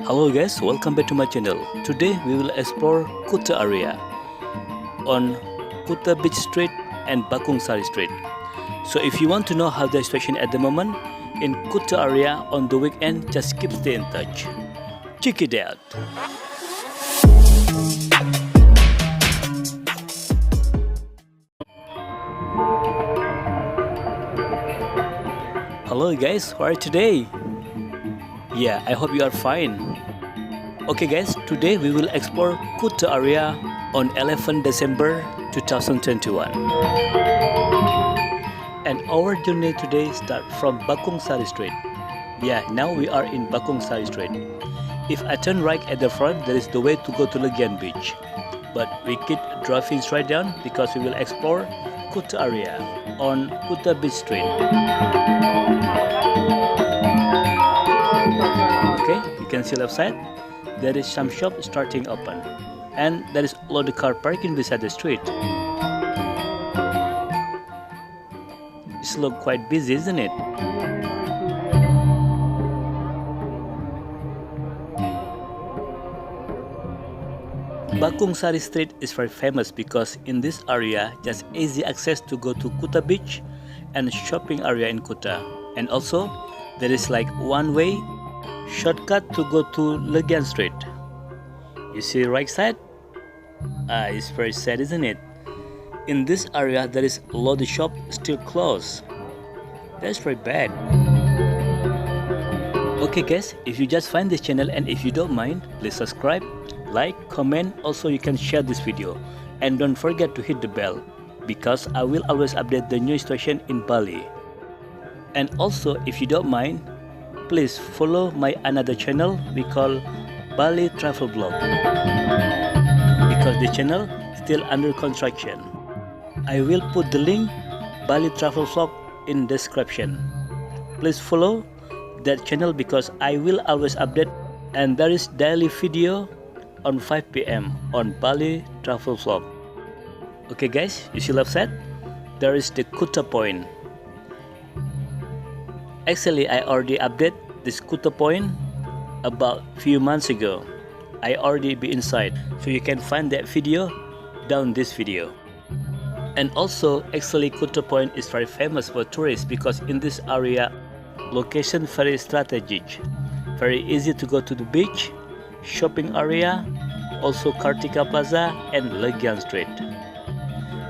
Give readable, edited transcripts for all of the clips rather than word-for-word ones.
Hello guys, welcome back to my channel. Today we will explore Kuta area on Kuta Beach Street and Bakung Sari Street. So if you want to know how the situation at the moment in Kuta area on the weekend, just keep stay in touch. Check it out. Hello guys, how are you today? Yeah, I hope you are fine. Okay guys, today we will explore Kuta area on 11 December 2021. And our journey today starts from Bakung Sari Street. Yeah, now we are in Bakung Sari Street. If I turn right at the front, there is the way to go to Legian Beach. But we keep driving straight down because we will explore Kuta area on Kuta Beach Street. Okay, you can see left side, there is some shop starting open. And there is a lot of car parking beside the street. It's look quite busy, isn't it? Bakung Sari Street is very famous because in this area just easy access to go to Kuta Beach and shopping area in Kuta. And also there is like one way shortcut to go to Legian Street. You see right side? It's very sad, isn't it? In this area there is a lot of shop still closed. That's very bad. Okay guys, if you just find this channel and if you don't mind, please subscribe, like, comment. Also you can share this video and don't forget to hit the bell because I will always update the new station in Bali. And also if you don't mind, please follow my another channel we call Bali Travel Vlog because the channel still under construction. I will put the link Bali Travel Vlog in description. Please follow that channel because I will always update and there is daily video on 5 PM on Bali Travel Vlog. Okay guys, you see left side? There is the Kuta point. Actually, I already updated this Kuta point about few months ago. I already be inside, so you can find that video down this video. And also, actually Kuta point is very famous for tourists because in this area, location very strategic, very easy to go to the beach, shopping area, also Kartika Plaza and Legian Street.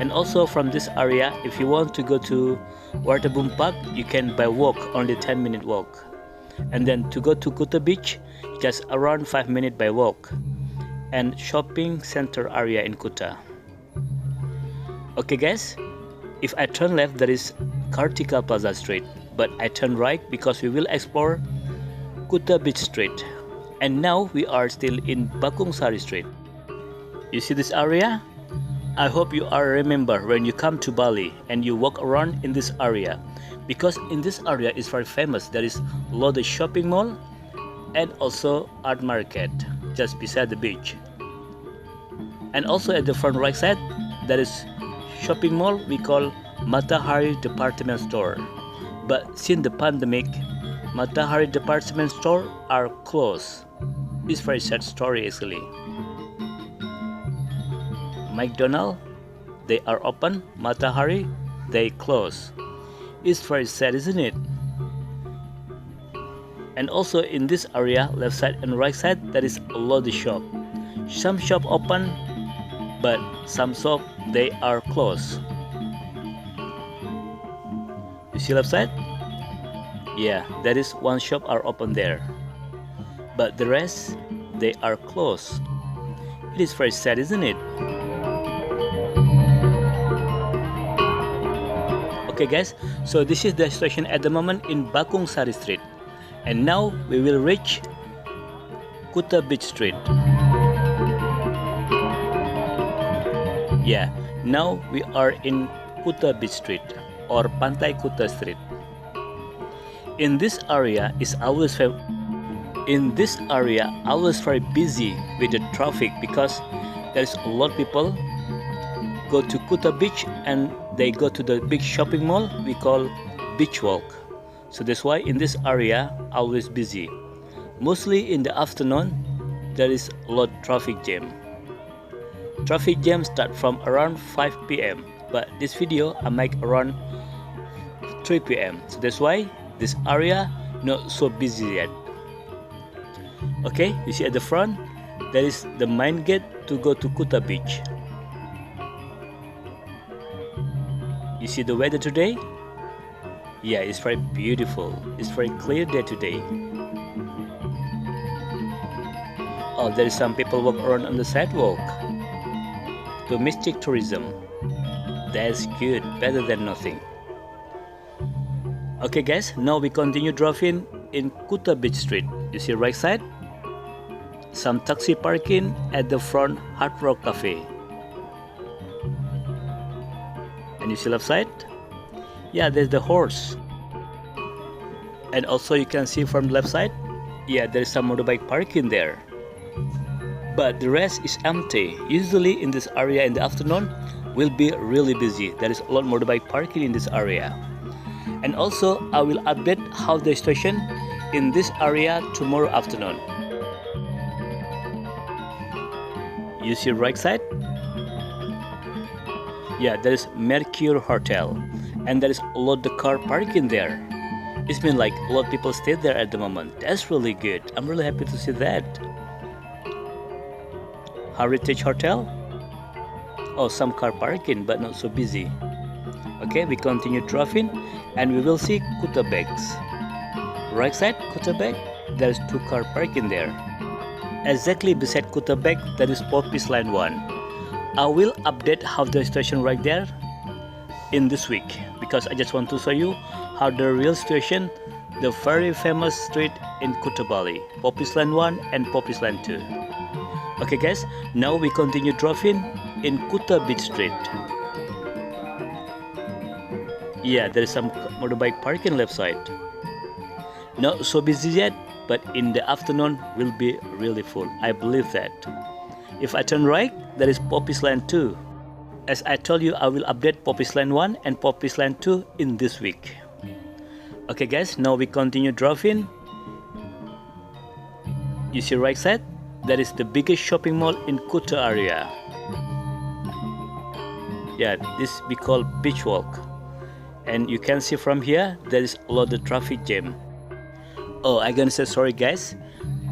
And also from this area, if you want to go to Wartabung Park, you can by walk, only 10-minute walk. And then to go to Kuta Beach, just around 5 minutes by walk. And shopping center area in Kuta. Okay guys, if I turn left, there is Kartika Plaza Street. But I turn right because we will explore Kuta Beach Street. And now we are still in Bakung Sari Street. You see this area? I hope you are remember when you come to Bali and you walk around in this area because in this area is very famous. There is a lot of shopping mall and also art market just beside the beach. And also at the front right side there is shopping mall we call Matahari Department Store. But since the pandemic, Matahari Department Store are closed. It's very sad story actually. McDonald's, they are open. Matahari, they close. It's very sad, isn't it? And also in this area, left side and right side, there is a lot of shop. Some shop open, but some shop they are closed. You see left side? Yeah, there is one shop are open there, but the rest they are closed. It is very sad, isn't it? Okay guys, so this is the situation at the moment in Bakung Sari Street. And now we will reach Kuta Beach Street. Yeah, now we are in Kuta Beach Street or Pantai Kuta Street. In this area is always very busy with the traffic because there is a lot of people go to Kuta Beach and they go to the big shopping mall we call Beachwalk. So that's why in this area always busy. Mostly in the afternoon there is a lot traffic jam. Traffic jam start from around 5 p.m. but this video I make around 3 p.m. So that's why this area not so busy yet. Okay, you see at the front there is the main gate to go to Kuta Beach. You see the weather today? Yeah, it's very beautiful. It's very clear day today. Oh, there is some people walk around on the sidewalk. Domestic tourism. That's good, better than nothing. Okay guys, now we continue driving in Kuta Beach Street. You see right side? Some taxi parking at the front Hard Rock Cafe. And you see left side? Yeah, there's the horse. And also you can see from the left side, yeah, there is some motorbike parking there. But the rest is empty. Usually in this area in the afternoon will be really busy. There is a lot motorbike parking in this area. And also I will update how the situation in this area tomorrow afternoon. You see right side? Yeah, there is Mercure Hotel. And there is a lot of car parking there. It's been like a lot of people stay there at the moment. That's really good. I'm really happy to see that. Heritage Hotel. Oh, some car parking but not so busy. Okay, we continue driving and we will see Kuta Beach. Right side Kuta Beach, there is 2 car parking there. Exactly beside Kuta Beach there is Poppies Line 1. I will update how the situation right there in this week because I just want to show you how the real situation, the very famous street in Kuta Bali, Poppies Line 1 and Poppies Line 2. Okay guys, now we continue driving in Kuta Beach Street. Yeah, there is some motorbike parking left side. Not so busy yet, but in the afternoon will be really full. I believe that. If I turn right, there is Poppies Line 2. As I told you, I will update Poppies Line 1 and Poppies Line 2 in this week. Okay guys, now we continue driving. You see right side? That is the biggest shopping mall in Kuta area. Yeah, this we call Beachwalk. And you can see from here, there is a lot of traffic jam. Oh, I'm gonna say sorry guys.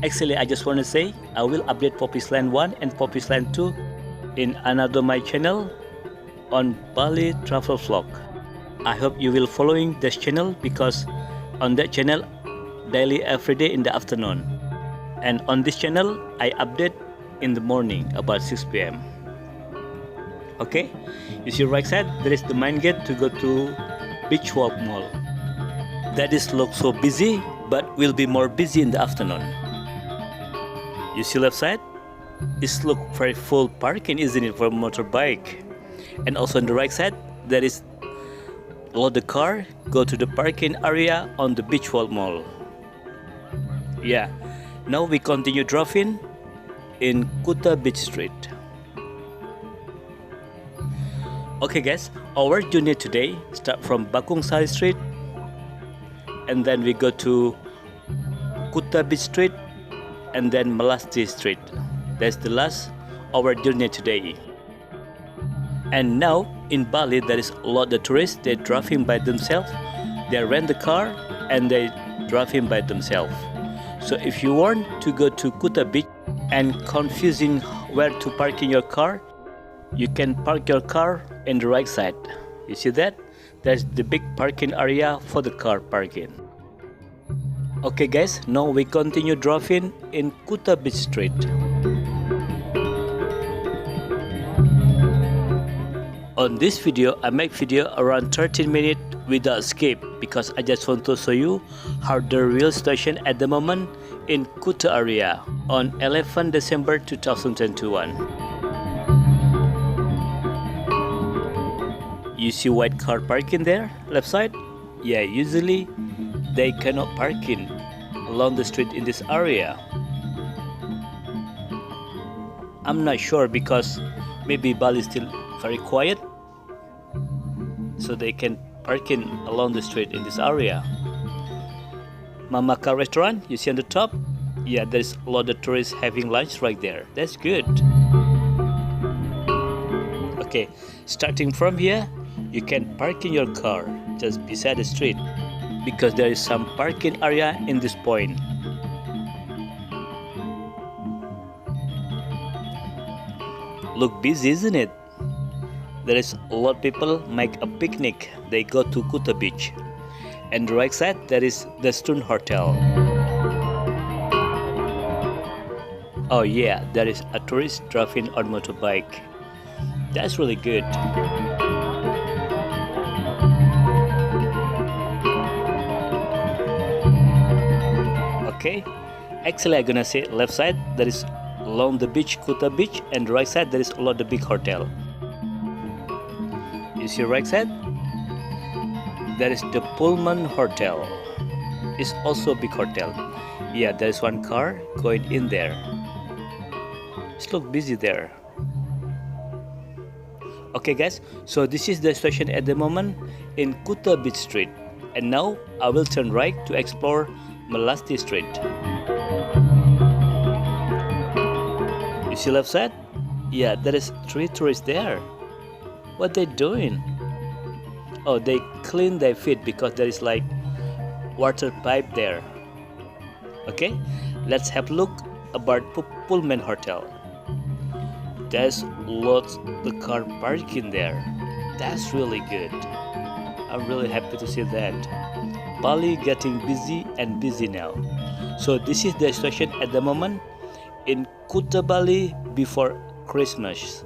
Actually, I just want to say, I will update Poppies Line 1 and Poppies Line 2 in another my channel on Bali Travel Vlog. I hope you will following this channel because on that channel, daily every day in the afternoon. And on this channel, I update in the morning about 6 p.m. Okay, you see right side, there is the main gate to go to Beachwalk Mall. That is look so busy, but will be more busy in the afternoon. You see left side? It's look very full parking, isn't it, for motorbike? And also on the right side, there is a lot of car go to the parking area on the Beachwalk Mall. Yeah. Now we continue driving in Kuta Beach Street. Okay guys, our journey today start from Bakung Sari Street and then we go to Kuta Beach Street and then Melasti Street. That's the last our journey today. And now in Bali there is a lot of tourists. They're driving by themselves. They rent the car and they driving by themselves. So if you want to go to Kuta Beach and confusing where to park in your car, you can park your car in the right side. You see that? That's the big parking area for the car parking. Okay guys, now we continue driving in Kuta Beach Street. On this video, I make video around 13 minutes without skip because I just want to show you how the real situation at the moment in Kuta area on 11 December 2021. You see white car parking there, left side? Yeah, usually they cannot parking along the street in this area. I'm not sure because maybe Bali is still very quiet, so they can parking along the street in this area. Mamaka restaurant, you see on the top? Yeah, there's a lot of tourists having lunch right there. That's good. Okay, starting from here, you can park in your car just beside the street because there is some parking area in this point. Look busy, isn't it? There is a lot of people make a picnic. They go to Kuta Beach. And the right side, there is the Stone Hotel. Oh yeah, there is a tourist driving on motorbike. That's really good. Okay, actually I'm gonna say left side, there is along the beach, Kuta Beach, and right side there is a lot of big hotel. You see right side? There is the Pullman Hotel. It's also a big hotel. Yeah, there is one car going in there. It looks busy there. Okay guys, so this is the station at the moment in Kuta Beach Street. And now I will turn right to explore Melasti Street. You see left side? Yeah, there is 3 tourists there. What they doing? Oh, they clean their feet because there is like water pipe there. Okay, let's have a look about Pullman Hotel. There's lots of the car parking there. That's really good. I'm really happy to see that. Bali getting busy and busy now. So this is the station at the moment in Kuta Bali before Christmas.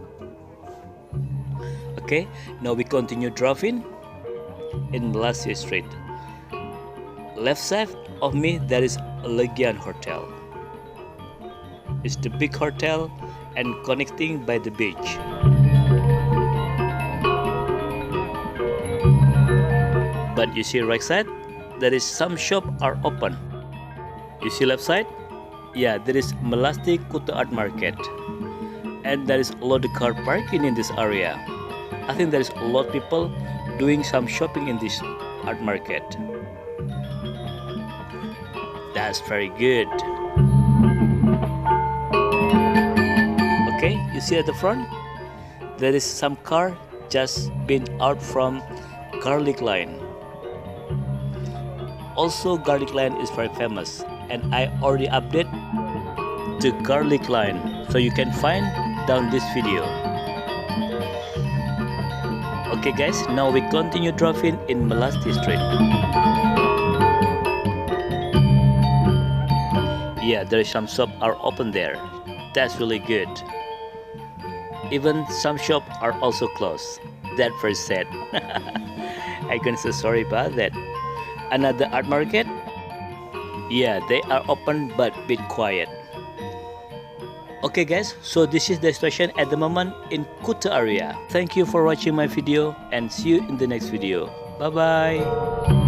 Okay, now we continue driving in Melasti Street. Left side of me there is a Legian Hotel. It's the big hotel and connecting by the beach. But you see right side, there is some shop are open. You see left side? Yeah, there is Melasti Kuta Art Market. And there is a lot of car parking in this area. I think there is a lot of people doing some shopping in this art market. That's very good. Okay, you see at the front? There is some car just been out from garlic line. Also, garlic line is very famous. And I already update the garlic line. So you can find down this video. Okay guys, now we continue driving in Melasti Street. Yeah, there is some shops are open there. That's really good. Even some shops are also closed. That's very sad. I can say sorry about that. Another art market? Yeah, they are open but a bit quiet. Okay guys, so this is the situation at the moment in Kuta area. Thank you for watching my video and see you in the next video. Bye bye.